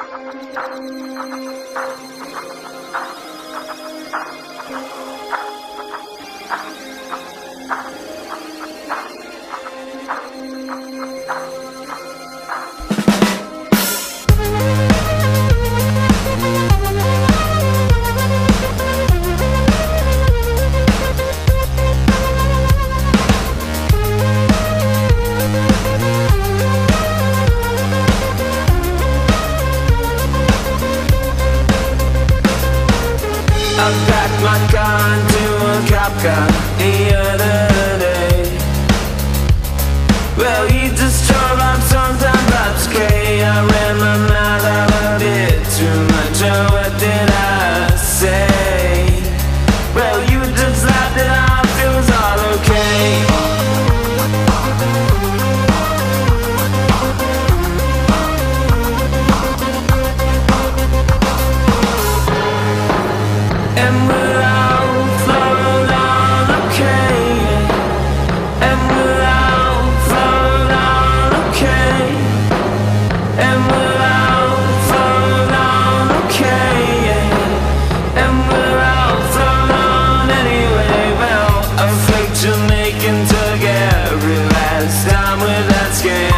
I packed my car into a cop car the other day. Well, he just drove up sometime Bob's K. I ran my mouth out a bit too much. Oh, what did I say? Well, you just laughed it off, it was all okay. And we'll all float on okay. And we'll all float on okay. And we'll all float on okay. And we'll all float on anyway. Well, a fake Jamaican took every last time with that scam.